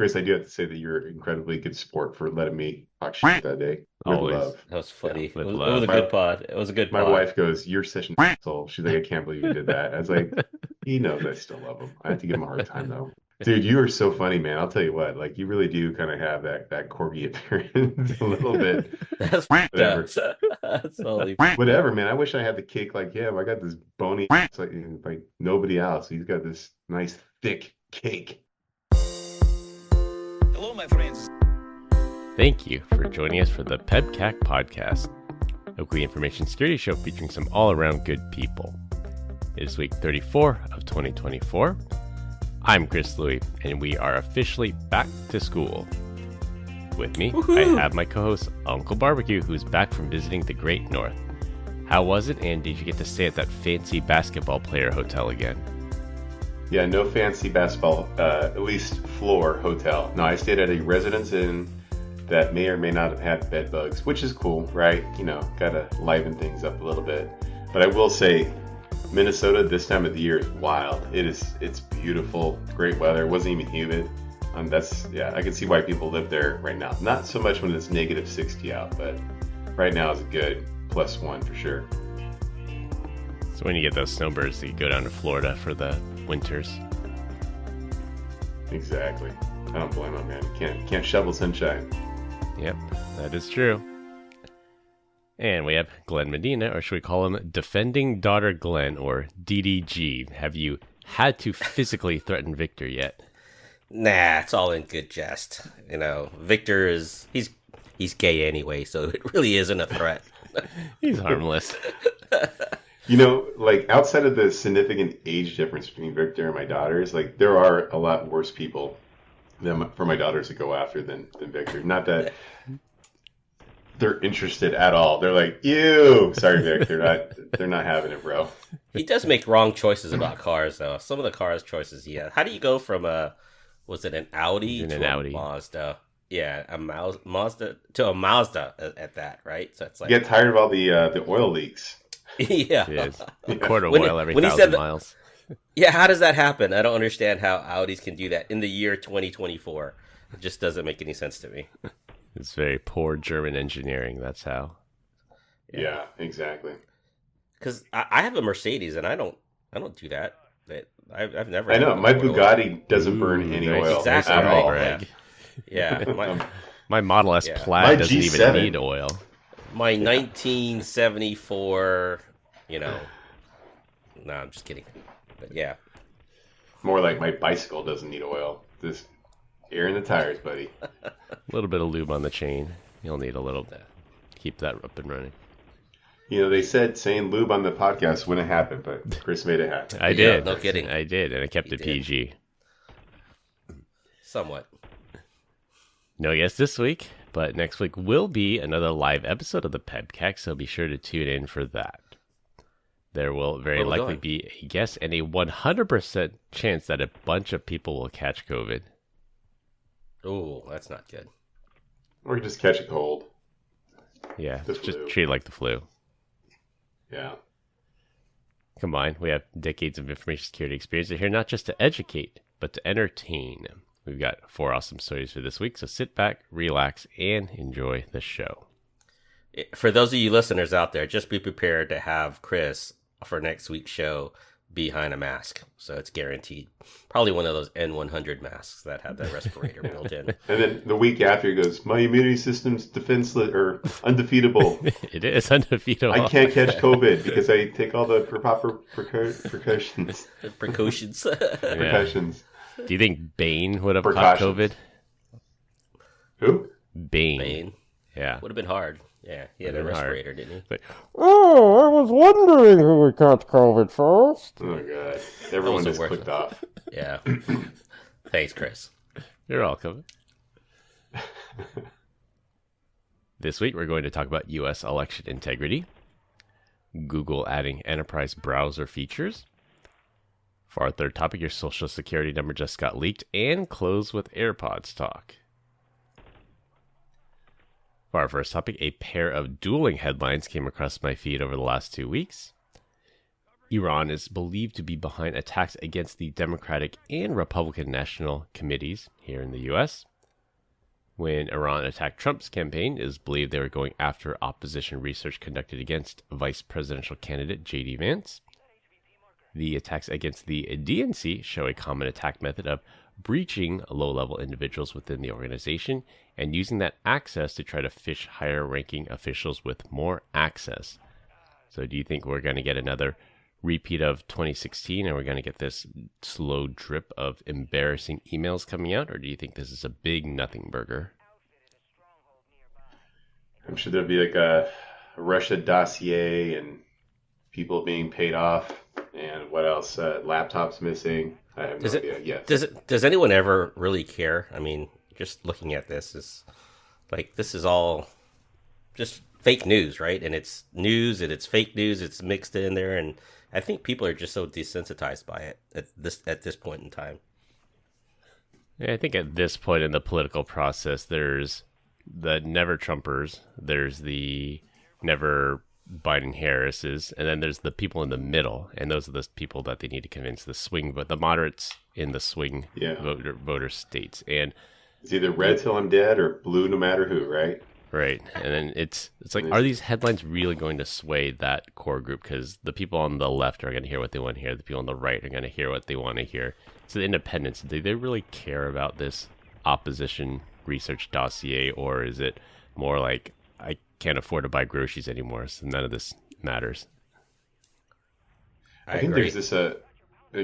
Chris, I do have to say that you're an incredibly good sport for letting me talk shit that day with Always love. That was Yeah. funny. with It was love. a good pod. It was a good My pod. wife goes, "You're such an asshole." She's like, "I can't believe you did that." I was like, "He knows I still love him. I have to give him a hard time though." Dude, you are so funny, man. I'll tell you what, like you really do kind of have that corgi appearance a little bit. That's Whatever. That's totally. Whatever, man. I wish I had the cake like him. I got this bony it's like nobody else. He's got this nice thick cake. Hello, my friends. Thank you for joining us for the PEBCAK Podcast, a weekly information security show featuring some all-around good people. It is week 34 of 2024. I'm Chris Louie, and we are officially back to school. With me, I have my co-host Uncle Barbecue, who's back from visiting the Great North. How was it, and did you get to stay at that fancy basketball player hotel again? Yeah, no fancy basketball, at least floor hotel. No, I stayed at a residence inn that may or may not have had bed bugs, which is cool, right? You know, gotta liven things up a little bit. But I will say, Minnesota this time of the year is wild. It's beautiful, great weather. It wasn't even humid. I can see why people live there right now. Not so much when it's negative 60 out, but right now is a good +1 for sure. So when you get those snowbirds, you go down to Florida for the winters. Exactly. I don't blame him, man. Can't shovel sunshine. Yep, that is true. And we have Glenn Medina, or should we call him Defending Daughter Glenn, or DDG. Have you had to physically threaten Victor yet? Nah, it's all in good jest. You know, Victor he's gay anyway, so it really isn't a threat. He's harmless. You know, like outside of the significant age difference between Victor and my daughters, like there are a lot worse people for my daughters to go after than Victor. Not that they're interested at all. They're like, ew. Sorry, Victor. They're not having it, bro. He does make wrong choices about cars, though. Some of the cars choices, yeah. How do you go from was it an Audi an to Audi. a Mazda? Yeah, a Mazda to a Mazda at that, right? So it's like, You get tired of all the oil leaks. yeah. It is. A quart of When oil every when he 1,000 said miles. Yeah, how does that happen? I don't understand how Audis can do that in the year 2024. It just doesn't make any sense to me. It's very poor German engineering. That's how. Yeah, exactly. Because I have a Mercedes and I don't do that. I've never. I know. had to My put oil. Bugatti doesn't burn any nice. oil Exactly at right. all. Brag. Yeah, My Model S Yeah. Plaid My doesn't even G7. need oil. my 1974. You know. No, I'm just kidding. But yeah. More like my bicycle doesn't need oil. Just air in the tires, buddy. A little bit of lube on the chain. You'll need a little bit. Keep that up and running. You know, they said saying lube on the podcast wouldn't happen, but Chris made it happen. I Yeah, did. no kidding. I did, and I kept You it did. PG. Somewhat. No guest this week, but next week will be another live episode of the PEBCAK, so be sure to tune in for that. There will very Where we likely going? be a guest and a 100% chance that a bunch of people will catch COVID. Oh, that's not good. Or just catch a cold. Yeah, The just flu. treat it like the flu. Yeah. Combined, we have decades of information security experience here, not just to educate, but to entertain. We've got 4 awesome stories for this week, so sit back, relax, and enjoy the show. For those of you listeners out there, just be prepared to have Chris for next week's show behind a mask. So it's guaranteed. Probably one of those N100 masks that have that respirator built in. And then the week after he goes, my immunity system's defenseless or undefeatable. It is undefeatable. I can't catch COVID because I take all the proper precautions. Precautions. Yeah. Precautions. Do you think Bane would have caught Precautions. COVID? Who? Bane. Bane. Yeah. Would have been hard. Yeah, he had a Would've been hard. respirator, didn't he? Like, oh, I was wondering who would catch COVID first. Oh, God. Everyone Also just worth clicked it. off. Yeah. Thanks, Chris. You're welcome. This week, we're going to talk about U.S. election integrity, Google adding enterprise browser features. For our third topic, your social security number just got leaked, and close with AirPods talk. For our first topic, a pair of dueling headlines came across my feed over the last 2 weeks. Iran is believed to be behind attacks against the Democratic and Republican national committees here in the U.S. When Iran attacked Trump's campaign, it is believed they were going after opposition research conducted against vice presidential candidate J.D. Vance. The attacks against the DNC show a common attack method of breaching low-level individuals within the organization and using that access to try to fish higher-ranking officials with more access. So do you think we're going to get another repeat of 2016 and we're going to get this slow drip of embarrassing emails coming out, or do you think this is a big nothing burger? I'm sure there'll be like a Russia dossier and people being paid off, and what else? Laptops missing. I have no idea. Yes. Does anyone ever really care? I mean, just looking at this is like, this is all just fake news, right? And it's news and it's fake news. It's mixed in there, and I think people are just so desensitized by it at this point in time. Yeah, I think at this point in the political process, there's the never Trumpers, there's the never Biden Harrises, and then there's the people in the middle, and those are the people that they need to convince the swing, but the moderates in the swing voter states. And it's either red till I'm dead or blue no matter who, right? Right. And then it's like, are these headlines really going to sway that core group? Because the people on the left are going to hear what they want to hear. The people on the right are going to hear what they want to hear. So the independents, do they really care about this opposition research dossier? Or is it more like, I can't afford to buy groceries anymore, so none of this matters? I think there's this a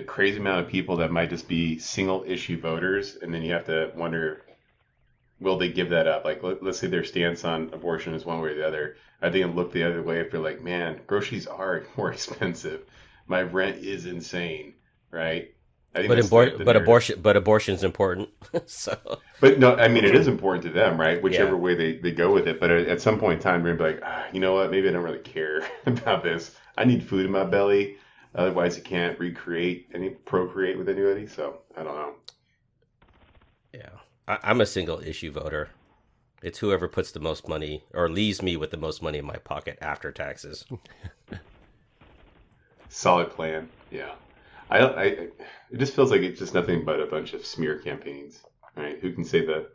crazy amount of people that might just be single issue voters. And then you have to wonder, will they give that up? Like, let's say their stance on abortion is one way or the other. I think it'll look the other way if they're like, man, groceries are more expensive. My rent is insane, right? I think but abortion's important. So, but no, I mean, it is important to them, right? Whichever way they go with it. But at some point in time, they're gonna be like, you know what? Maybe I don't really care about this. I need food in my belly. Otherwise, I can't procreate with anybody. So I don't know. Yeah. I'm a single issue voter. It's whoever puts the most money or leaves me with the most money in my pocket after taxes. Solid plan. Yeah. It just feels like it's just nothing but a bunch of smear campaigns, right? Who can say the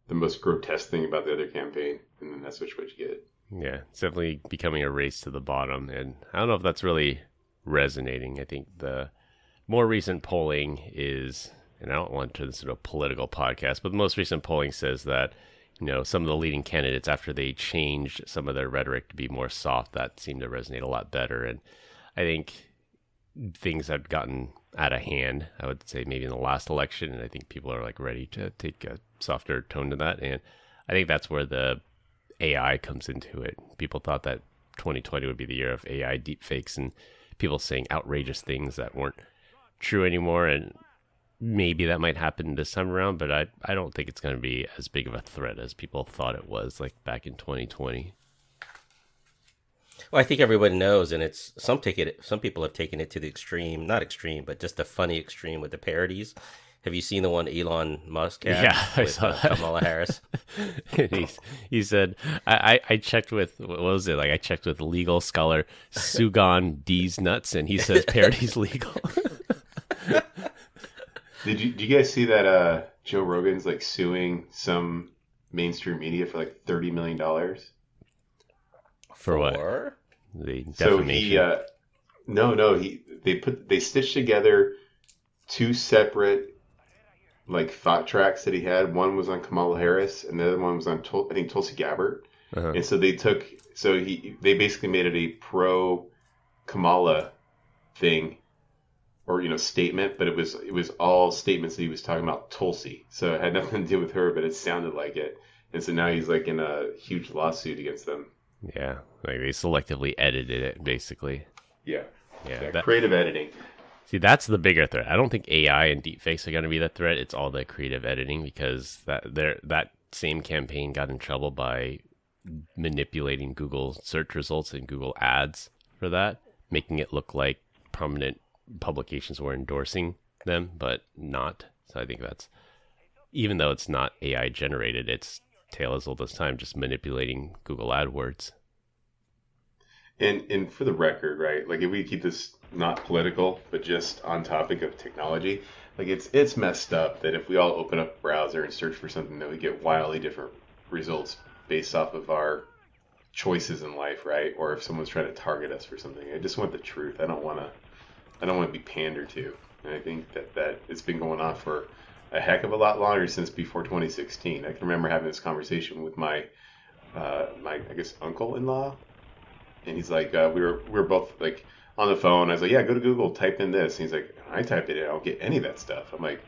most grotesque thing about the other campaign, and then that's what you get. Yeah, it's definitely becoming a race to the bottom, and I don't know if that's really resonating. I think the more recent polling is, and I don't want to turn this into a political podcast, but the most recent polling says that, some of the leading candidates, after they changed some of their rhetoric to be more soft, that seemed to resonate a lot better. And I think things have gotten out of hand, I would say maybe in the last election, and I think people are like ready to take a softer tone to that. And I think that's where the AI comes into it. People thought that 2020 would be the year of AI deepfakes and people saying outrageous things that weren't true anymore, and maybe that might happen this time around, but I don't think it's going to be as big of a threat as people thought it was, like back in 2020. Well, I think everybody knows, and some people have taken it to the extreme, not extreme, but just the funny extreme with the parodies. Have you seen the one Elon Musk had? Yeah, I saw that. Kamala Harris. he said, I checked with, what was it? Like, I checked with legal scholar Sugan D's nuts, and he says parody's legal. Did you guys see that Joe Rogan's like suing some mainstream media for like $30 million? For what? The So defamation. they stitched together two separate like thought tracks that he had. One was on Kamala Harris, and the other one was on I think Tulsi Gabbard. Uh-huh. And so they basically made it a pro Kamala thing, or statement, but it was all statements that he was talking about Tulsi. So it had nothing to do with her, but it sounded like it. And so now he's like in a huge lawsuit against them. Yeah, like they selectively edited it, basically. Yeah, creative editing. See, that's the bigger threat. I don't think AI and deepfakes are going to be the threat. It's all the creative editing, because that same campaign got in trouble by manipulating Google search results and Google ads for that, making it look like prominent publications were endorsing them, but not. So I think that's, even though it's not AI generated, it's tale as old as time, just manipulating Google AdWords. And for the record, right, like if we keep this not political, but just on topic of technology. Like it's messed up that if we all open up a browser and search for something, that we get wildly different results based off of our choices in life, right? Or if someone's trying to target us for something. I just want the truth. I don't want to be pandered to. And I think that it's been going on for a heck of a lot longer since before 2016. I can remember having this conversation with my I guess uncle-in-law, and he's like, we were both like on the phone. I was like, yeah, go to Google, type in this. And he's like, I typed it in, I don't get any of that stuff. I'm like,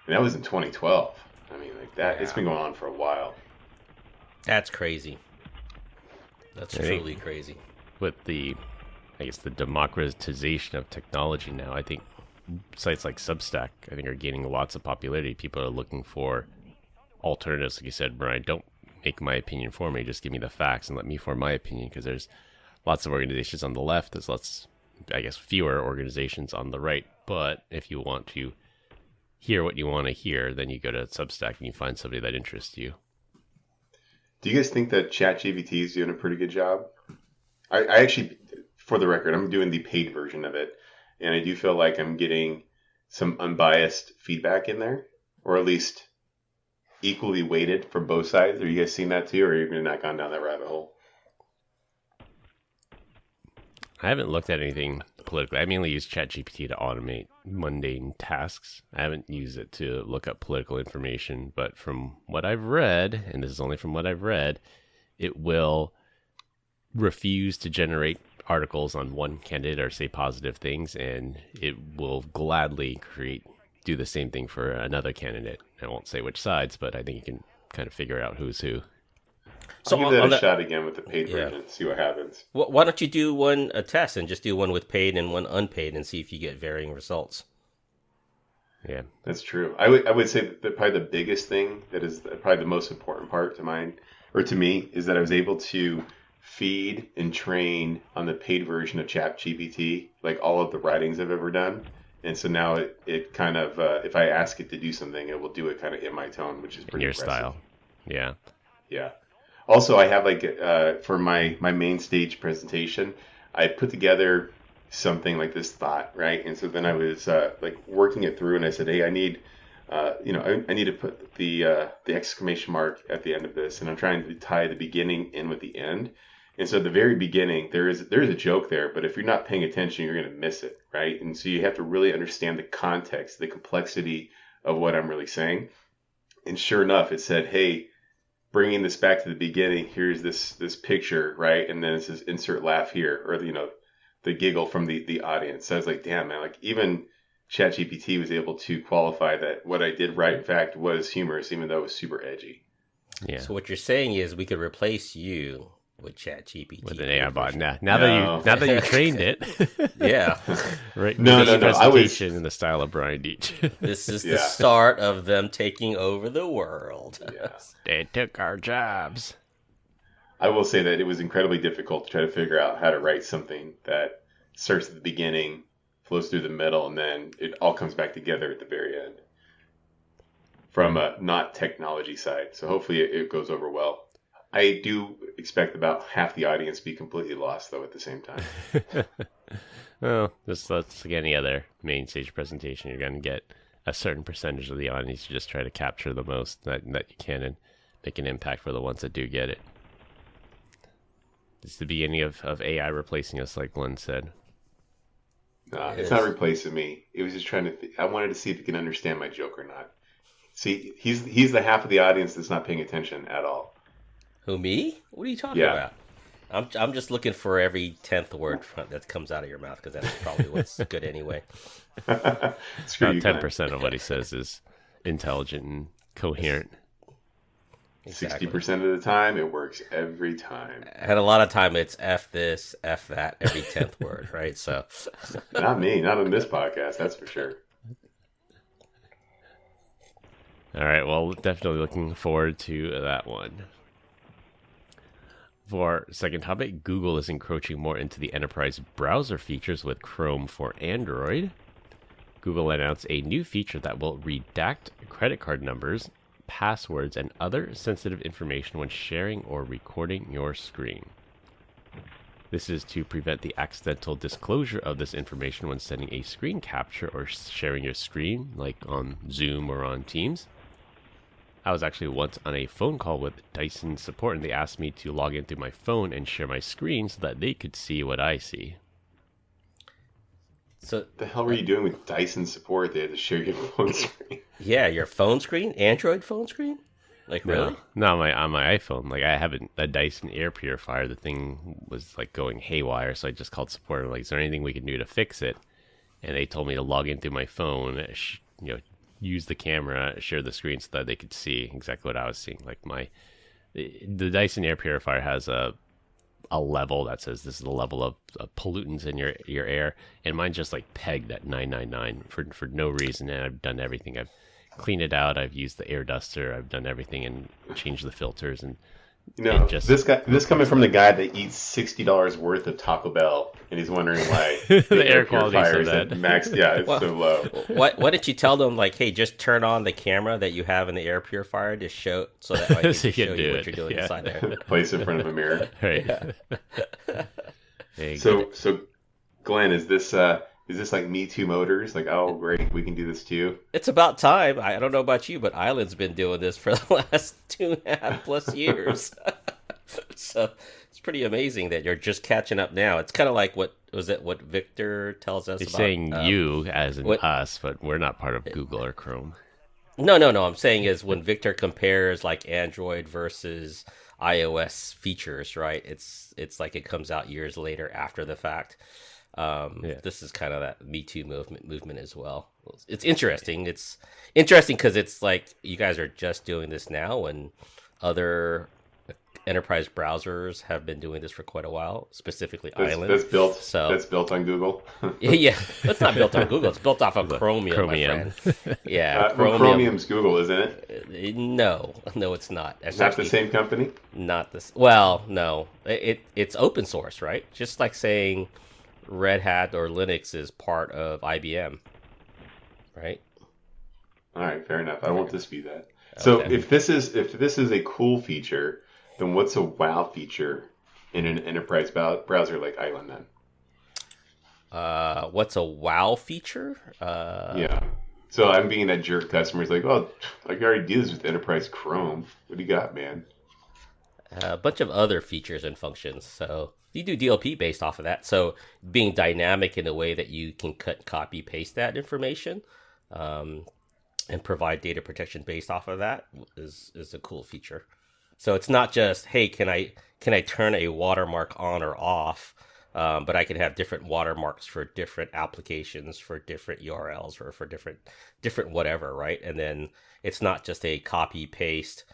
and that was in 2012. I mean, like that, yeah. It's been going on for a while. That's crazy. That's truly crazy. With the democratization of technology now, I think sites like Substack, I think, are gaining lots of popularity. People are looking for alternatives. Like you said, Brian, don't make my opinion for me. Just give me the facts and let me form my opinion, because there's lots of organizations on the left. There's fewer organizations on the right. But if you want to hear what you want to hear, then you go to Substack and you find somebody that interests you. Do you guys think that ChatGPT is doing a pretty good job? I actually, for the record, I'm doing the paid version of it, and I do feel like I'm getting some unbiased feedback in there, or at least equally weighted from both sides. Are you guys seeing that too, or have you not gone down that rabbit hole? I haven't looked at anything politically. I mainly use ChatGPT to automate mundane tasks. I haven't used it to look up political information, but from what I've read, and this is only from what I've read, it will refuse to generate articles on one candidate or say positive things, and it will gladly do the same thing for another candidate. I won't say which sides, but I think you can kind of figure out who's who. So I'll give that a shot again with the paid version, see what happens. Well, why don't you do a test and just do one with paid and one unpaid and see if you get varying results? Yeah, that's true. I would say that probably the biggest thing that is probably the most important part to me is that I was able to feed and train on the paid version of ChatGPT, like all of the writings I've ever done. And so now it kind of, if I ask it to do something, it will do it kind of in my tone, which is pretty in your impressive. style. Yeah. Yeah. Also, I have for my main stage presentation, I put together something like this thought, right? And so then I was working it through, and I said, hey, I need, I need to put the exclamation mark at the end of this, and I'm trying to tie the beginning in with the end. And so at the very beginning, there is a joke there, but if you're not paying attention, you're going to miss it, right? And so you have to really understand the context, the complexity of what I'm really saying. And sure enough, it said, hey, bringing this back to the beginning, here's this picture, right? And then it says insert laugh here, or the giggle from the audience. So I was like, damn, man, like even ChatGPT was able to qualify that what I did right, in fact, was humorous, even though it was super edgy. Yeah. So what you're saying is we could replace you with ChatGPT with an AI bot. Now that you trained it, yeah, right? No. Presentation in the style of Brian Deitch. This is the start of them taking over the world. Yes, they took our jobs. I will say that it was incredibly difficult to try to figure out how to write something that starts at the beginning, flows through the middle, and then it all comes back together at the very end. From a not technology side, so hopefully it goes over well. I do expect about half the audience to be completely lost, though, at the same time. Well, that's like any other main stage presentation. You're going to get a certain percentage of the audience to just try to capture the most that you can and make an impact for the ones that do get it. Is the beginning of AI replacing us, like Glenn said? It's not replacing me. It was just trying to... I wanted to see if you can understand my joke or not. See, he's the half of the audience that's not paying attention at all. Who, me? What are you talking about? I'm just looking for every 10th word that comes out of your mouth, because that's probably what's good anyway. Screw you, 10% of what he says is intelligent and coherent. Exactly. 60% of the time, it works every time. And a lot of time, it's F this, F that, every 10th word, right? So, not me, not on this podcast, that's for sure. All right, well, definitely looking forward to that one. For our second topic, Google is encroaching more into the enterprise browser features with Chrome for Android. Google announced a new feature that will redact credit card numbers, passwords, and other sensitive information when sharing or recording your screen. This is to prevent the accidental disclosure of this information when sending a screen capture or sharing your screen, like on Zoom or on Teams. I was actually once on a phone call with Dyson support, and they asked me to log in through my phone and share my screen so that they could see what I see. So the hell were you doing with Dyson support? They had to share your phone screen. Yeah, your phone screen, Android phone screen. Like really? No, on my iPhone. Like I have a Dyson air purifier. The thing was like going haywire, so I just called support. I'm like, is there anything we can do to fix it? And they told me to log in through my phone, use the camera, share the screen so that they could see exactly what I was seeing. Like the Dyson air purifier has a level that says this is the level of pollutants in your air, and mine's just like pegged at 999 for no reason. And I've done everything. I've cleaned it out. I've used the air duster. I've done everything and changed the filters. And this coming from the guy that eats $60 worth of Taco Bell, and he's wondering why the air quality is so bad. Max, it's so low. Why didn't you tell them, like, hey, just turn on the camera that you have in the air purifier to show, so that I can So you show can you do what it. you're doing Yeah. inside there. Place in front of a mirror. Right. Yeah. So Glenn, is this like Me Too Motors? Like, oh great, we can do this too. It's about time. I don't know about you, but Island's been doing this for the last 2.5+ years. So it's pretty amazing that you're just catching up now. It's kind of like what Victor tells us He's about. saying you as in us, but we're not part of Google or Chrome. No. I'm saying is when Victor compares like Android versus iOS features, right? It's like it comes out years later after the fact. This is kind of that Me Too movement as well. It's interesting. It's interesting because it's like you guys are just doing this now, and other enterprise browsers have been doing this for quite a while, specifically Island. That's built on Google. Yeah, that's not built on Google. It's built off of Chromium. My friend. Yeah, Chromium's Google, isn't it? No, it's not. It's not the same company? Not this. Well, no. It's open source, right? Just like saying Red Hat or Linux is part of IBM, right? All right, fair enough. I won't dispute that. So Okay. if this is a cool feature, then what's a wow feature in an enterprise browser like Island then? What's a wow feature? Yeah. So I'm being that jerk customer's like, oh, I can already do this with enterprise Chrome. What do you got, man? A bunch of other features and functions. So you do DLP based off of that. So being dynamic in a way that you can cut, copy, paste that information, and provide data protection based off of that is a cool feature. So it's not just, hey, can I turn a watermark on or off? But I can have different watermarks for different applications, for different URLs, or for different whatever, right? And then it's not just a copy paste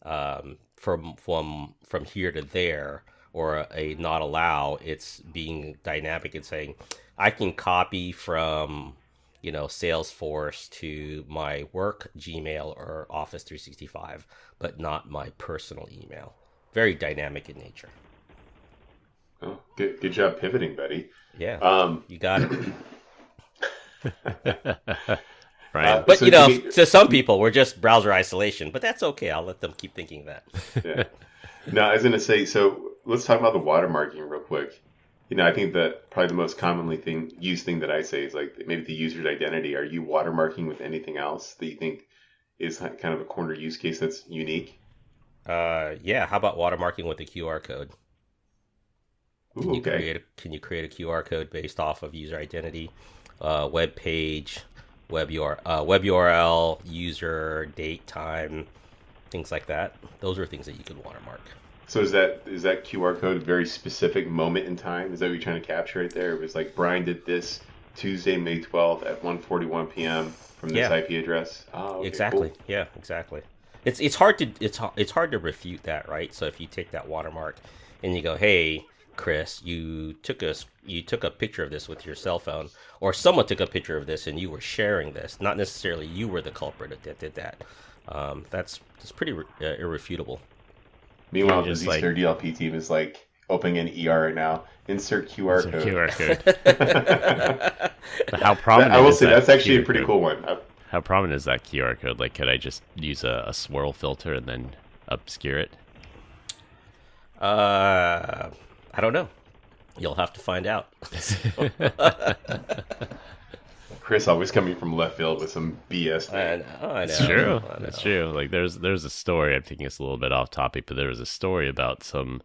from here to there, or a not allow. It's being dynamic and saying, I can copy from Salesforce to my work Gmail or Office 365, but not my personal email. Very dynamic in nature. Oh, good job pivoting, buddy. Yeah, you got it. Right. But so to some people, we're just browser isolation, but that's okay. I'll let them keep thinking that. Yeah. No, I was going to say, so let's talk about the watermarking real quick. I think that probably the most commonly used thing that I say is like maybe the user's identity. Are you watermarking with anything else that you think is kind of a corner use case that's unique? Yeah. How about watermarking with a QR code? Can you create a QR code based off of user identity, web page, web URL, user, date, time, things like that? Those are things that you could watermark. So is that QR code a very specific moment in time? Is that what you're trying to capture right there? It was like Brian did this Tuesday, May 12th at 1:41 p.m. from this IP address. Oh, okay, exactly. Cool. Yeah, exactly. It's hard to refute that, right? So if you take that watermark and you go, hey, Chris, you took a picture of this with your cell phone, or someone took a picture of this and you were sharing this, not necessarily you were the culprit that did that. That's pretty irrefutable. Meanwhile, the Zstar DLP team is like opening an ER right now. Insert QR code. QR code. But how prominent? I will say that's actually QR a pretty code? cool one. How prominent is that QR code? Like, could I just use a swirl filter and then obscure it? I don't know. You'll have to find out. Chris always coming from left field with some BS. I know. It's true. It's true. Like there's a story. I'm taking us a little bit off topic, but there was a story about some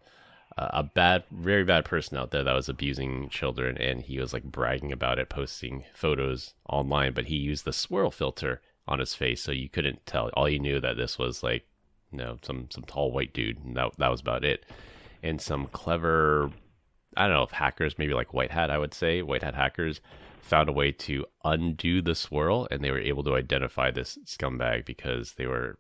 very bad person out there that was abusing children, and he was like bragging about it, posting photos online. But he used the swirl filter on his face, so you couldn't tell. All you knew that this was like, some tall white dude, and that was about it. And some clever, I don't know if hackers, maybe like white hat hackers, found a way to undo the swirl, and they were able to identify this scumbag because they were,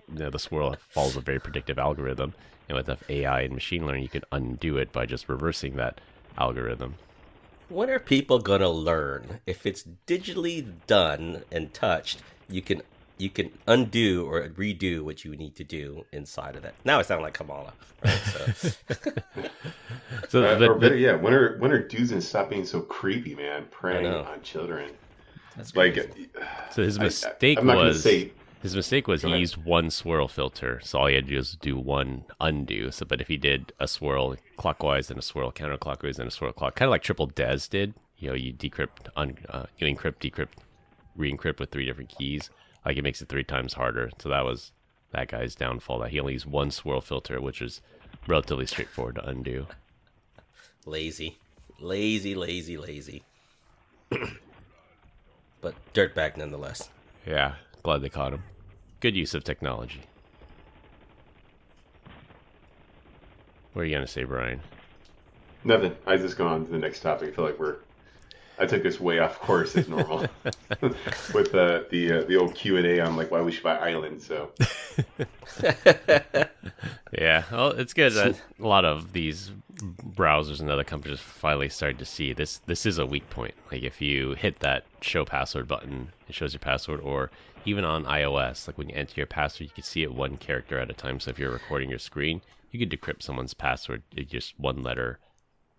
the swirl follows a very predictive algorithm, and with enough AI and machine learning, you can undo it by just reversing that algorithm. When are people gonna learn? If it's digitally done and touched, you can undo or redo what you need to do inside of that. Now I sound like Kamala. Right? Or better yet, when are dudes gonna stop being so creepy, man? Preying on children. That's like. So his mistake was he used one swirl filter, so all he had to do was do one undo. So, but if he did a swirl clockwise and a swirl counterclockwise and a swirl kind of like Triple Des did, you decrypt, you encrypt, decrypt, re-encrypt with 3 different keys. Like it makes it 3 times harder. So that was that guy's downfall. That he only used one swirl filter, which is relatively straightforward to undo. Lazy. But dirtbag nonetheless. Yeah, glad they caught him. Good use of technology. What are you gonna say, Brian? Nothing. I just go on to the next topic. I feel like I took us way off course as normal with the old Q&A on like why we should buy Island. So yeah, well, it's good that a lot of these browsers and other companies finally started to see this is a weak point. Like if you hit that show password button, it shows your password. Or even on iOS, like when you enter your password, you can see it 1 character at a time. So if you're recording your screen, you could decrypt someone's password just 1 letter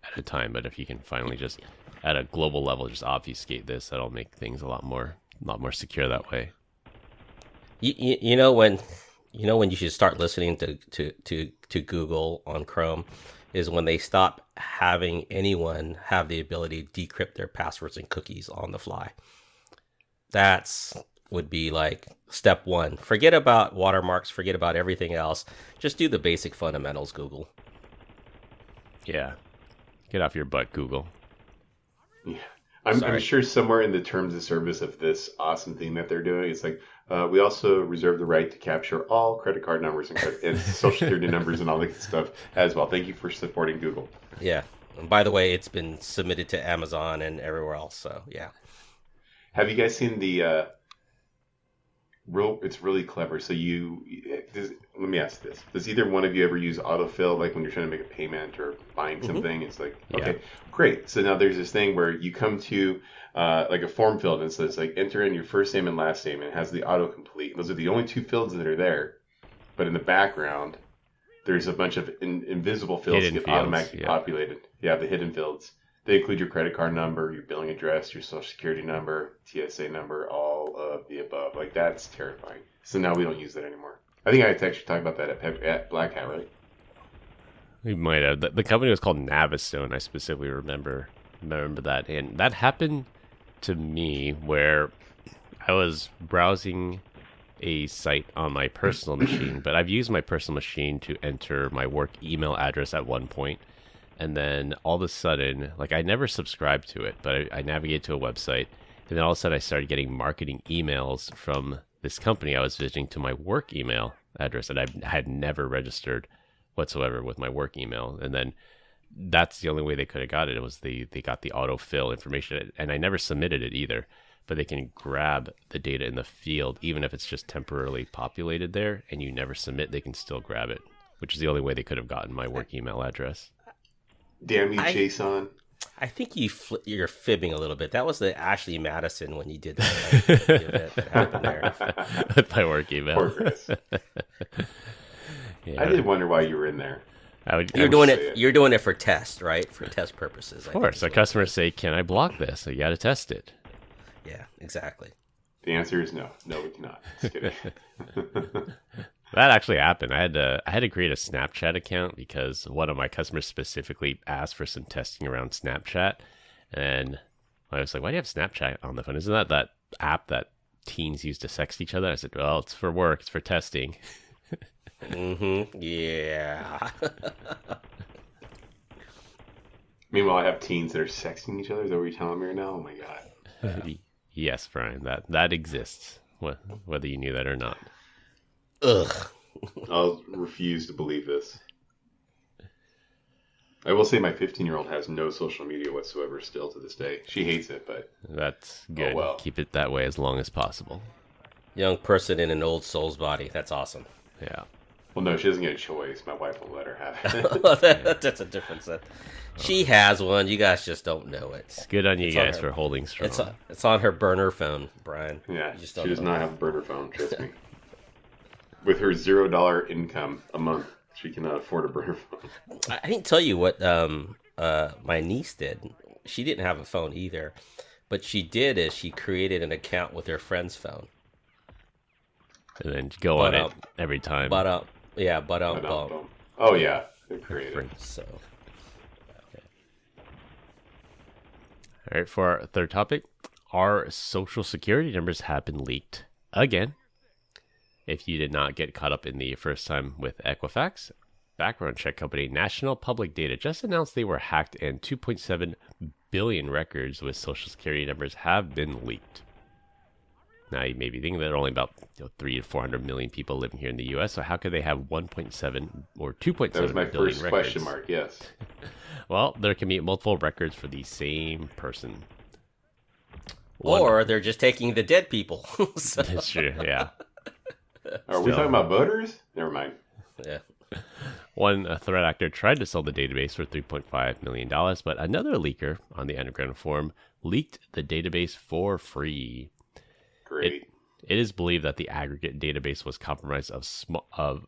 at a time. But if you can finally just at a global level just obfuscate this, that'll make things a lot more secure that way. You know when you should start listening to Google on Chrome is when they stop having anyone have the ability to decrypt their passwords and cookies on the fly. That's would be like step 1. Forget about watermarks, forget about everything else. Just do the basic fundamentals, Google. Yeah. Get off your butt, Google. Yeah. I'm sure somewhere in the terms of service of this awesome thing that they're doing, it's like, we also reserve the right to capture all credit card numbers and social security numbers and all that good stuff as well. Thank you for supporting Google. Yeah. And by the way, it's been submitted to Amazon and everywhere else. So, yeah. Have you guys seen the it's really clever. So let me ask this. Does either one of you ever use autofill, like when you're trying to make a payment or buying something? It's like, okay, great. So now there's this thing where you come to like a form field and it says like enter in your first name and last name, and it has the autocomplete. Those are the only 2 fields that are there. But in the background, there's a bunch of invisible fields that get automatically populated. Yeah, the hidden fields. They include your credit card number, your billing address, your social security number, TSA number, all of the above. Like, that's terrifying. So now we don't use that anymore. I think I actually talked about that at Black Hat, right? We might have. The company was called Navistone. I specifically remember that. And that happened to me where I was browsing a site on my personal machine, but I've used my personal machine to enter my work email address at one point. And then all of a sudden, like I never subscribed to it, but I navigated to a website. And then all of a sudden I started getting marketing emails from this company I was visiting to my work email address. And I had never registered whatsoever with my work email. And then that's the only way they could have got it. It was they got the autofill information. And I never submitted it either. But they can grab the data in the field, even if it's just temporarily populated there, and you never submit, they can still grab it, which is the only way they could have gotten my work email address. Damn you, Jason. I think you're fibbing a little bit. That was the Ashley Madison when you did that, right? The event that happened there. With my work email. Poor Chris. I did wonder why you were in there. You're doing it for test, right? For test purposes. Of course. Our customers say, can I block this? So you got to test it. Yeah, exactly. The answer is no. No, we cannot. Just kidding. That actually happened. I had to create a Snapchat account because one of my customers specifically asked for some testing around Snapchat, and I was like, "Why do you have Snapchat on the phone? Isn't that app that teens use to sext each other?" I said, "Well, it's for work. It's for testing." Yeah. Meanwhile, I have teens that are sexting each other. Is that what you're telling me right now? Oh my god. Yes, Brian, that exists, whether you knew that or not. Ugh. I'll refuse to believe this. I will say my 15-year-old has no social media whatsoever still to this day. She hates it, but That's good. Oh, well. Keep it that way as long as possible. Young person in an old soul's body. That's awesome. Yeah. well, no, she doesn't get a choice. My wife won't let her have it. That's a difference. She has one. You guys just don't know it. Good on you It's on guys her. for holding strong. It's on her burner phone, Brian. Yeah, You just she don't does know. not have a burner phone, trust me. With her $0 income a month, she cannot afford a burner phone. I didn't tell you what my niece did. She didn't have a phone either, but she did is she created an account with her friend's phone. And then go on it every time. But Oh yeah. They're creative. So All right, for our third topic, our social security numbers have been leaked again. If you did not get caught up in the first time with Equifax, background check company National Public Data just announced they were hacked and 2.7 billion records with social security numbers have been leaked. Now you may be thinking there are only about 3 to 400 million people living here in the U.S., so how could they have 1.7 or 2.7 That was my billion first records? question mark, yes. Well, there can be multiple records for the same person. or they're just taking the dead people. So, That's true, yeah. Are we talking about voters? Never mind. yeah. One threat actor tried to sell the database for $3.5 million, but another leaker on the underground forum leaked the database for free. Great. It is believed that the aggregate database was comprised of smaller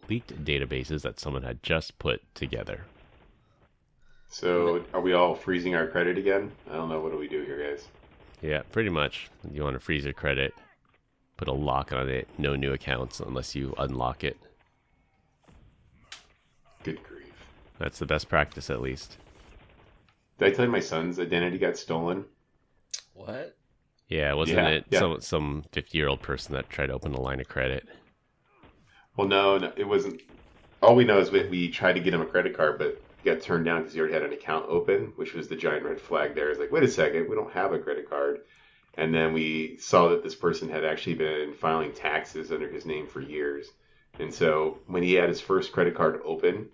leaked databases that someone had just put together. So, are we all freezing our credit again? I don't know. What do we do here, guys? Yeah, pretty much. You want to freeze your credit, put a lock on it, no new accounts unless you unlock it. Good grief. That's the best practice, at least. Did I tell you my son's identity got stolen? What? Yeah, wasn't Yeah, it yeah. some 50-year-old person that tried to open a line of credit? Well, no, it wasn't. All we know is we tried to get him a credit card, but he got turned down because he already had an account open, which was the giant red flag there. It's like, wait a second, we don't have a credit card. And then we saw that this person had actually been filing taxes under his name for years. And so when he had his first credit card open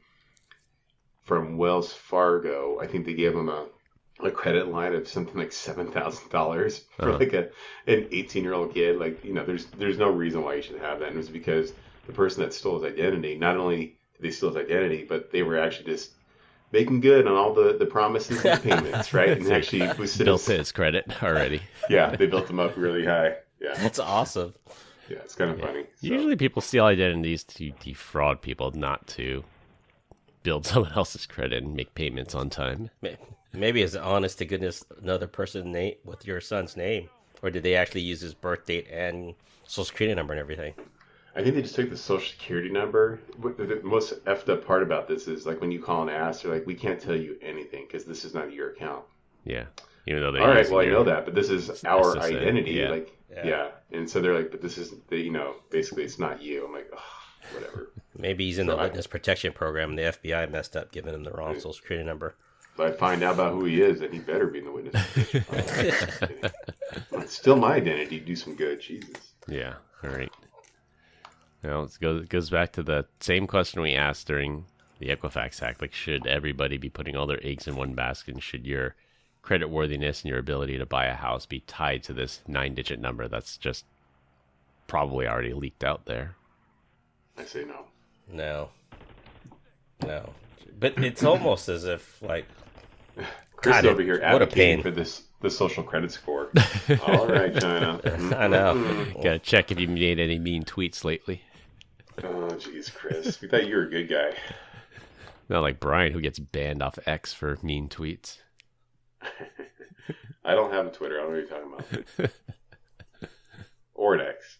from Wells Fargo, I think they gave him a credit line of something like $7,000 for like an 18-year-old kid. Like, there's no reason why you should have that. And it was because the person that stole his identity, not only did they steal his identity, but they were actually just making good on all the promises and payments, right? And actually boosted Built his credit already. Yeah, they built him up really high. Yeah, That's awesome. yeah, it's kind of funny. So, Usually people steal identities to defraud people, not to build someone else's credit and make payments on time. Maybe it's honest to goodness another person's name with your son's name, or did they actually use his birth date and social security number and everything? I think they just took the social security number. The most effed up part about this is like when you call and ask, they're like, we can't tell you anything because this is not your account. Yeah. Even though All right, well, I know that, but this is our SSN, identity. yeah. Like, yeah. And so they're like, but this is, basically it's not you. I'm like, oh, whatever. Maybe he's in the So witness protection program and the FBI messed up giving him the wrong social security number. If I find out about who he is, then he better be in the witness protection. It's still my identity. Do some good. Jesus. Yeah. All right. Well, it goes back to the same question we asked during the Equifax hack. Like, should everybody be putting all their eggs in one basket? And should your credit worthiness and your ability to buy a house be tied to this 9-digit number that's just probably already leaked out there? I say no. No. But it's almost as if, like, Chris God, is over here what a advocating pain. for the social credit score. All right, China. I know. Gotta check if you made any mean tweets lately. Oh, jeez, Chris. We thought you were a good guy. Not like Brian, who gets banned off X for mean tweets. I don't have a Twitter. I don't know what you're talking about. Or an X.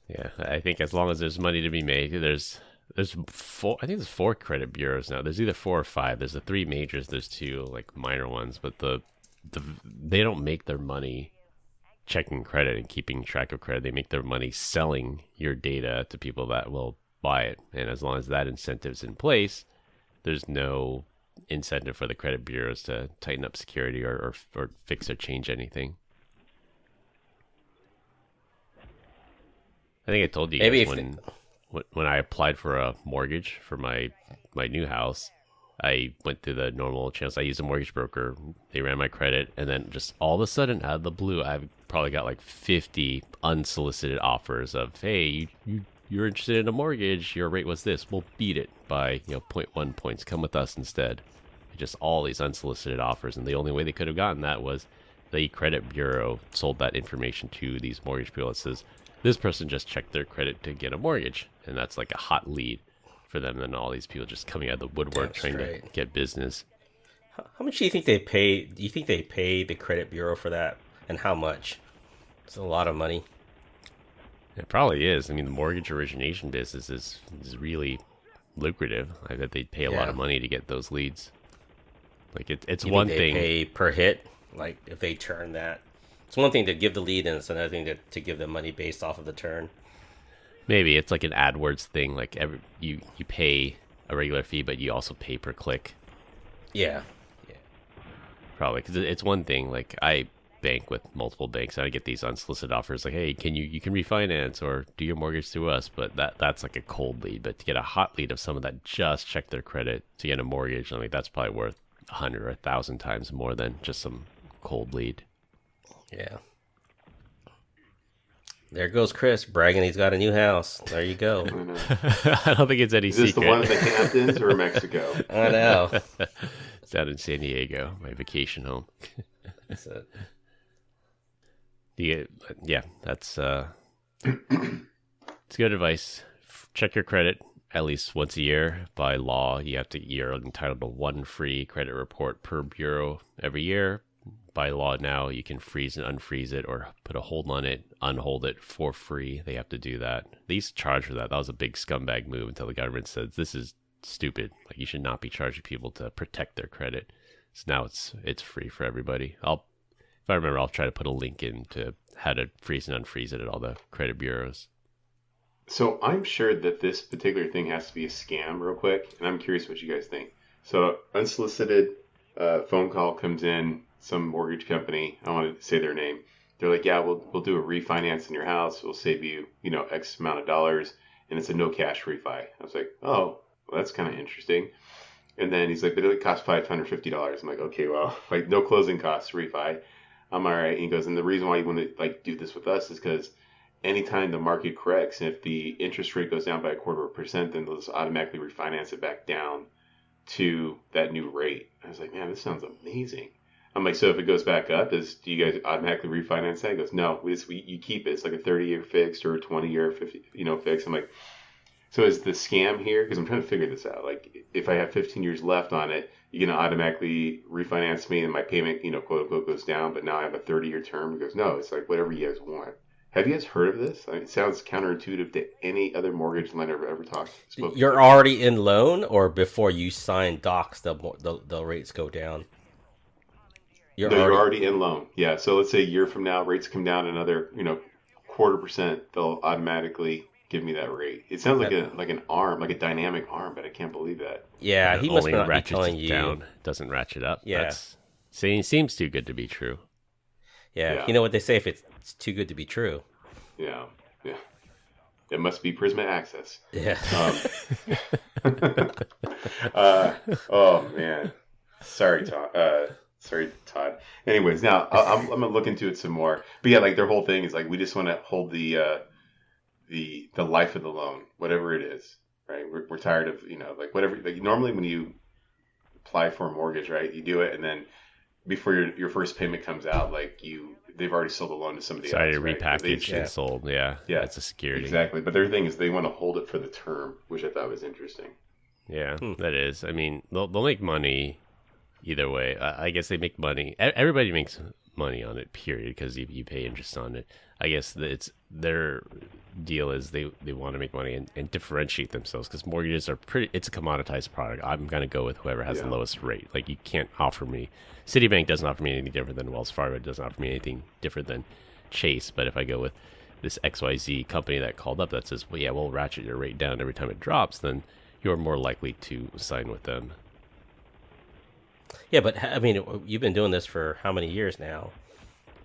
Yeah, I think as long as there's money to be made, there's four. I think there's 4 credit bureaus now. There's either 4 or 5. There's the 3 majors. There's 2 like minor ones, but they don't make their money checking credit and keeping track of credit. They make their money selling your data to people that will buy it. And as long as that incentive's in place, there's no incentive for the credit bureaus to tighten up security or fix or change anything. I think I told you guys when I applied for a mortgage for my new house, I went through the normal channels. I used a mortgage broker. They ran my credit, and then just all of a sudden, out of the blue, I've probably got like 50 unsolicited offers of, hey, you're interested in a mortgage. Your rate was this. We'll beat it by 0.1 points. Come with us instead. Just all these unsolicited offers, and the only way they could have gotten that was the credit bureau sold that information to these mortgage people. It says this person just checked their credit to get a mortgage, and that's like a hot lead for them. And all these people just coming out of the woodwork trying to get business. How much do you think they pay? Do you think they pay the credit bureau for that, and how much? It's a lot of money. It probably is. I mean, the mortgage origination business is really lucrative. I bet they pay a lot of money to get those leads. Like it's you one think thing. They pay per hit. Like if they turn that, it's one thing to give the lead, and it's another thing to give them money based off of the turn. Maybe it's like an AdWords thing. Like you pay a regular fee, but you also pay per click. Yeah. Probably because it's one thing. Like I bank with multiple banks, and I get these unsolicited offers like, hey, you can refinance or do your mortgage through us, but that's like a cold lead. But to get a hot lead of someone that just checked their credit to get a mortgage, I mean that's probably worth 100 or 1,000 times more than just some cold lead. Yeah. There goes Chris bragging he's got a new house. There you go. I don't think it's any secret. Is this the one in the Hamptons or Mexico? I know. It's out in San Diego, my vacation home. That's it. Yeah, that's it's good advice. Check your credit at least once a year. By law, you're entitled to 1 free credit report per bureau every year. By law now, you can freeze and unfreeze it or put a hold on it, unhold it for free. They have to do that. They used to charge for that. That was a big scumbag move until the government said, this is stupid. Like, you should not be charging people to protect their credit. So now it's free for everybody. If I remember, I'll try to put a link in to how to freeze and unfreeze it at all the credit bureaus. So I'm sure that this particular thing has to be a scam real quick, and I'm curious what you guys think. So unsolicited phone call comes in, some mortgage company, I don't want to say their name. They're like, yeah, we'll do a refinance in your house. We'll save you, X amount of dollars, and it's a no cash refi. I was like, oh, well, that's kind of interesting. And then he's like, but it costs $550. I'm like, okay, well, like no closing costs refi. I'm all right. And he goes, and the reason why you want to do this with us is because anytime the market corrects, and if the interest rate goes down by 0.25%, then they'll just automatically refinance it back down to that new rate. I was like, man, this sounds amazing. I'm like, so if it goes back up, do you guys automatically refinance that? He goes, no, you keep it. It's like a 30-year fixed or a 20-year fixed. I'm like, so is the scam here? Because I'm trying to figure this out. Like, if I have 15 years left on it, you're going to automatically refinance me and my payment, quote unquote, goes down, but now I have a 30-year term. He goes, no, it's like whatever you guys want. Have you guys heard of this? I mean, it sounds counterintuitive to any other mortgage lender I've ever spoken to. You're already in loan, or before you sign docs, the rates go down? You're already in loan. Yeah. So let's say a year from now, rates come down another, 0.25%. They'll automatically give me that rate. It sounds like an arm, like a dynamic arm, but I can't believe that. Yeah, he must not be telling you. Down, doesn't ratchet up. Yeah. Seems too good to be true. Yeah. You know what they say, if it's too good to be true. Yeah. It must be Prisma Access. Yeah. Oh man. Sorry, Todd. Anyways, now I'm gonna look into it some more. But yeah, like their whole thing is like we just want to hold the life of the loan, whatever it is, right? We're tired of whatever. Like normally when you apply for a mortgage, right, you do it, and then before your first payment comes out, they've already sold the loan to somebody else. Sorry, repackaged and sold. Yeah, it's a security. Exactly. But their thing is they want to hold it for the term, which I thought was interesting. Yeah, that is. I mean, they'll make money either way. I guess they make money. Everybody makes money on it, period, because you pay interest on it. I guess it's their deal is they want to make money and differentiate themselves, because mortgages are it's a commoditized product. I'm going to go with whoever has the lowest rate. Like, you can't offer me, Citibank doesn't offer me anything different than Wells Fargo, doesn't offer me anything different than Chase. But if I go with this XYZ company that called up that says, well, yeah, we'll ratchet your rate down every time it drops, then you're more likely to sign with them. Yeah, but I mean, you've been doing this for how many years now?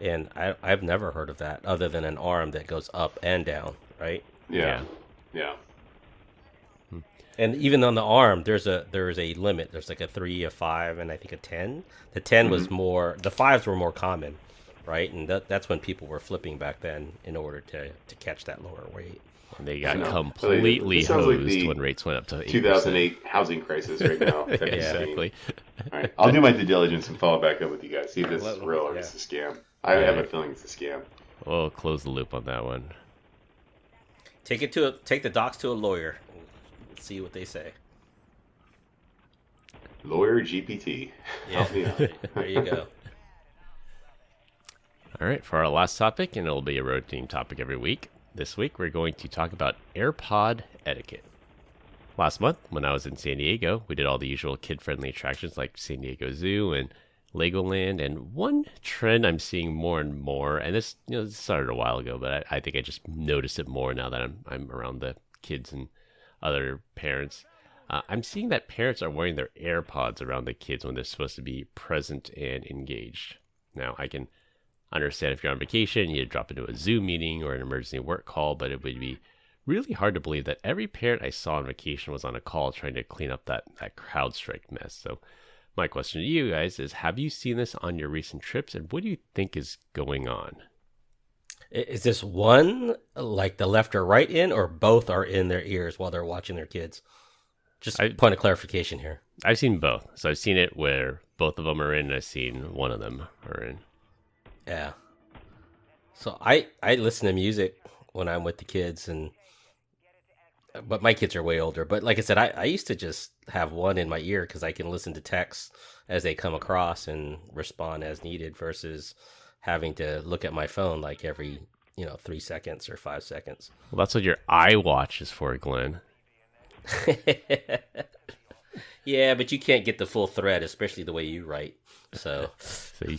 And I've never heard of that other than an arm that goes up and down, right? Yeah. And even on the arm, there is a limit. There's like a 3, a 5, and I think a 10. The 10 was more, the 5s were more common, right? And that's when people were flipping back then in order to catch that lower rate. And they got completely hosed like when rates went up to 8%. 2008 housing crisis right now. Yeah, exactly. All right, I'll do my due diligence and follow back up with you guys. See if this is real or it's a scam. I have a feeling it's a scam. We'll close the loop on that one. Take the docs to a lawyer. Let's see what they say. Lawyer GPT. Yeah, there you go. All right, for our last topic, and it'll be a rotating topic every week. This week, we're going to talk about AirPod etiquette. Last month, when I was in San Diego, we did all the usual kid-friendly attractions like San Diego Zoo and Legoland. And one trend I'm seeing more and more, and this started a while ago, but I think I just noticed it more now that I'm around the kids and other parents. I'm seeing that parents are wearing their AirPods around the kids when they're supposed to be present and engaged. Now, I can understand if you're on vacation, you drop into a Zoom meeting or an emergency work call, but it would be really hard to believe that every parent I saw on vacation was on a call trying to clean up that CrowdStrike mess. So my question to you guys is, have you seen this on your recent trips, and what do you think is going on? Is this one like the left or right in, or both are in their ears while they're watching their kids? Just point of clarification here. I've seen both. So I've seen it where both of them are in, and I've seen one of them are in. Yeah. So I listen to music when I'm with the kids, but my kids are way older. But like I said, I used to just have one in my ear because I can listen to texts as they come across and respond as needed versus having to look at my phone like every 3 seconds or 5 seconds. Well, that's what your iWatch is for, Glenn. Yeah, but you can't get the full thread, especially the way you write. So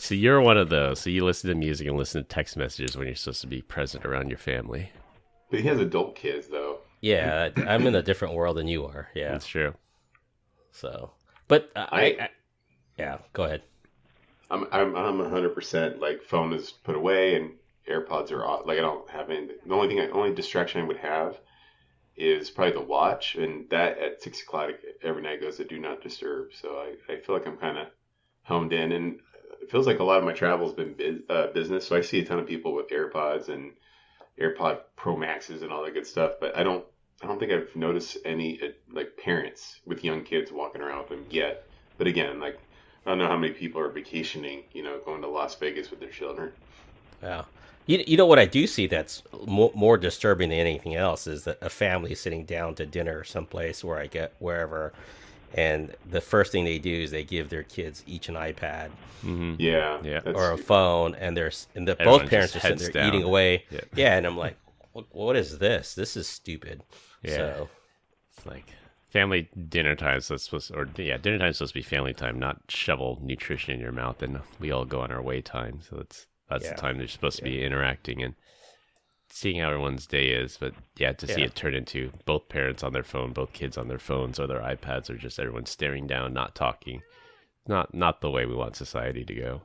you're one of those. So you listen to music and listen to text messages when you're supposed to be present around your family. But he has adult kids, though. Yeah, I'm in a different world than you are. Yeah, that's true. So, but I go ahead. I'm 100% like phone is put away and AirPods are off. Like I don't have any. The only distraction I would have is probably the watch, and that at 6 o'clock every night goes to do not disturb. So I feel like I'm kind of homed in, and it feels like a lot of my travel has been business. So I see a ton of people with AirPods and AirPod Pro Maxes and all that good stuff, but I don't think I've noticed any like parents with young kids walking around with them yet. But again, like I don't know how many people are vacationing, going to Las Vegas with their children. Yeah. You know what I do see that's more disturbing than anything else is that a family sitting down to dinner someplace where I get wherever, and the first thing they do is they give their kids each an iPad, yeah, or a phone, and both parents are sitting there down. Eating away. Yeah, and I'm like, what is this? This is stupid. Yeah, so it's like family dinner time. So it's dinner time is supposed to be family time, not shovel nutrition in your mouth, and we all go on our way time. So that's the time they're supposed to be interacting and seeing how everyone's day is. But to see it turn into both parents on their phone, both kids on their phones or their iPads, or just everyone staring down, not talking, not the way we want society to go.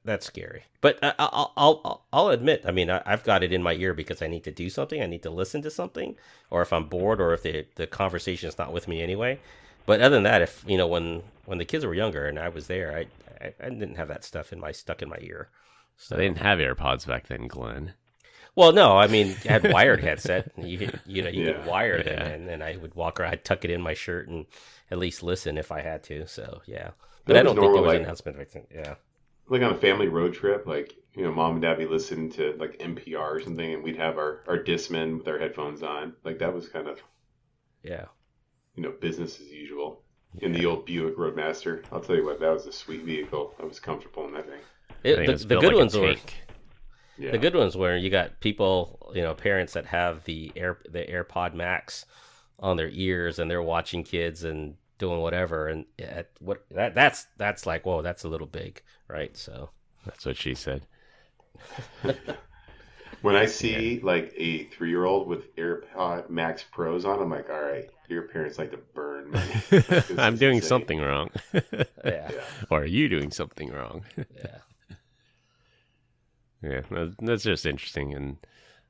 That's scary. But I'll admit, I mean, I've got it in my ear because I need to do something. I need to listen to something, or if I'm bored, or if the conversation is not with me anyway. But other than that, if when the kids were younger and I was there, I didn't have that stuff stuck in my ear. So they didn't have AirPods back then, Glenn. Well, no, I mean, I had wired headset. You could wire them, and I would walk around. I'd tuck it in my shirt and at least listen if I had to. So yeah, but I don't think there was an announcement. Yeah, like on a family road trip, like mom and dad be listening to like NPR or something, and we'd have our Discman with our headphones on. Like that was kind of business as usual. In the old Buick Roadmaster, I'll tell you what, that was a sweet vehicle. I was comfortable in that thing. The good ones were. Yeah. The good ones were you got people, parents that have the AirPod Max on their ears and they're watching kids and doing whatever, and that's like, whoa, that's a little big, right? So that's what she said. When I see like a 3-year-old with AirPod Max Pros on, I'm like, all right, your parents like to burn money. I'm doing something wrong. Yeah. Or are you doing something wrong? Yeah. Yeah, that's just interesting. And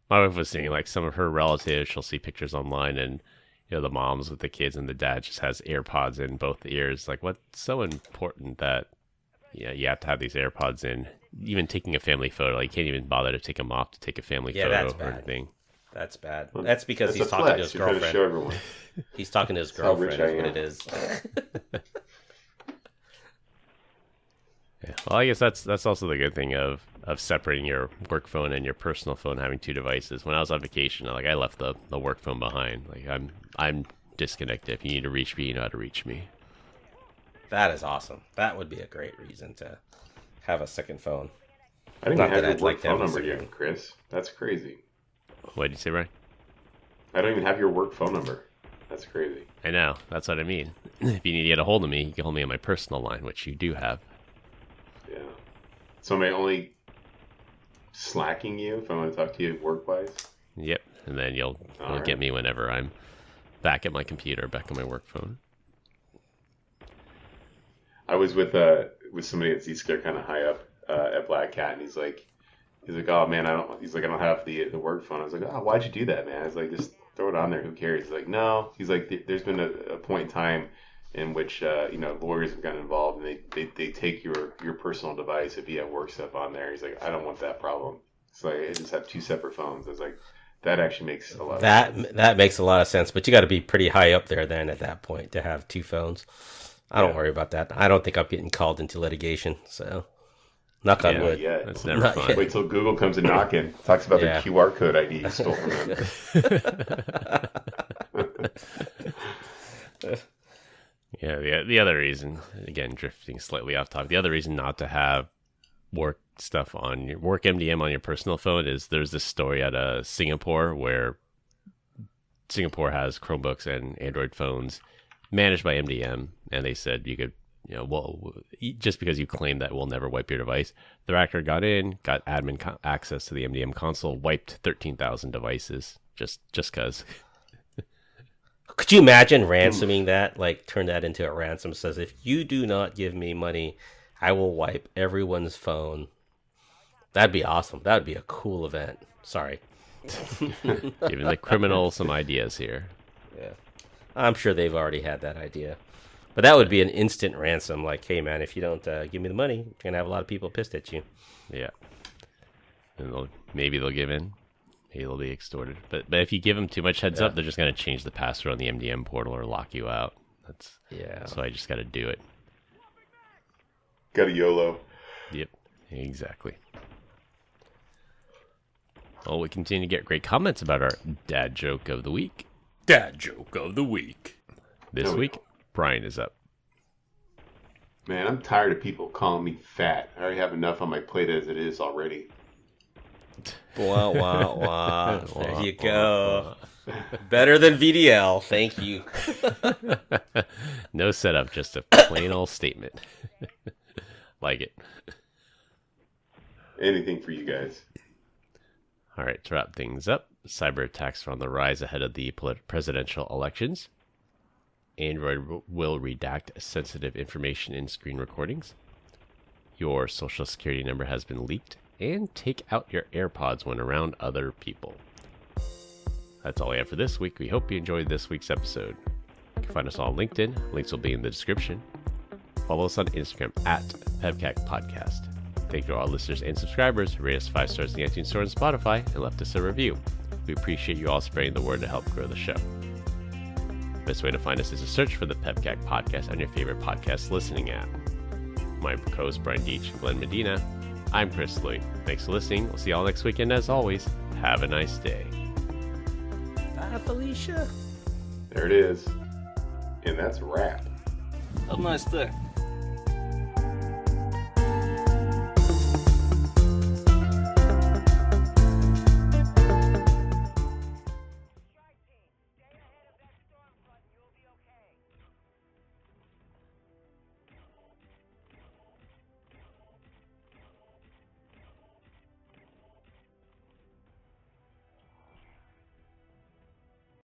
my wife was saying, like, some of her relatives, she'll see pictures online, and the moms with the kids, and the dad just has AirPods in both ears. Like, what's so important that you have to have these AirPods in? Even taking a family photo, like, you can't even bother to take them off to take a family photo that's or bad. anything. That's bad. That's because he's talking to his girlfriend. Show everyone. He's talking to his girlfriend. Is what it is. Yeah. Well, I guess that's also the good thing of separating your work phone and your personal phone, having two devices. When I was on vacation, I left the work phone behind. Like, I'm disconnected. If you need to reach me, you know how to reach me. That is awesome. That would be a great reason to have a second phone. I didn't even have your work phone number yet, Chris. That's crazy. What did you say, Ryan? I don't even have your work phone number. That's crazy. I know. That's what I mean. If you need to get a hold of me, you can hold me on my personal line, which you do have. Yeah. So am I only slacking you if I want to talk to you work-wise? Yep. And then you'll get me whenever I'm back at my computer, back on my work phone. I was with somebody at Zscare kind of high up at Black Cat, and he's like, oh man, I don't have the work phone. I was like, oh, why'd you do that, man? I was like, just throw it on there. Who cares? He's like, no. He's like, there's been a point in time in which lawyers have gotten involved, and they take your personal device if you have work stuff on there. He's like, I don't want that problem. So I just have two separate phones. I was like, that actually makes a lot of sense. That makes a lot of sense, but you got to be pretty high up there then at that point to have two phones. I don't worry about that. I don't think I'm getting called into litigation, so knock on wood. Yeah, that's never fun. Wait till Google comes and knocking, talks about the QR code ID you stole from them. Yeah, the other reason, again, drifting slightly off topic, the other reason not to have work stuff on your work MDM on your personal phone is there's this story out of Singapore where Singapore has Chromebooks and Android phones managed by MDM, and they said you could, just because you claim that we'll never wipe your device, the hacker got in, got admin access to the MDM console, wiped 13,000 devices just because. Could you imagine ransoming that? Like, turn that into a ransom. Says, if you do not give me money, I will wipe everyone's phone. That'd be awesome. That would be a cool event. Sorry. Giving the criminal some ideas here. Yeah. I'm sure they've already had that idea. But that would be an instant ransom. Like, hey, man, if you don't give me the money, you're going to have a lot of people pissed at you. Yeah. And maybe they'll give in. Maybe they'll be extorted. But if you give them too much heads up, they're just going to change the password on the MDM portal or lock you out. So I just got to do it. Got a YOLO. Yep, exactly. Well, we continue to get great comments about our dad joke of the week. Dad joke of the week. This week, Brian is up. Man, I'm tired of people calling me fat. I already have enough on my plate as it is already. Wah, wah, wah. There you go. Better than VDL. Thank you. No setup, just a plain old statement. Like it. Anything for you guys. All right, to wrap things up, cyber attacks are on the rise ahead of the presidential elections. Android will redact sensitive information in screen recordings. Your social security number has been leaked. And take out your AirPods when around other people. That's all I have for this week. We hope you enjoyed this week's episode. You can find us on LinkedIn. Links will be in the description. Follow us on Instagram at PEBCAK Podcast. Thank you to all listeners and subscribers who rate us 5 stars in the iTunes Store and Spotify and left us a review. We appreciate you all spreading the word to help grow the show. The best way to find us is to search for the PEBCAK Podcast on your favorite podcast listening app. My co-hosts Brian Deitch and Glenn Medina. I'm Chris Lee. Thanks for listening. We'll see y'all next weekend. As always, have a nice day. Bye, Felicia. There it is. And that's a wrap. Have a nice day.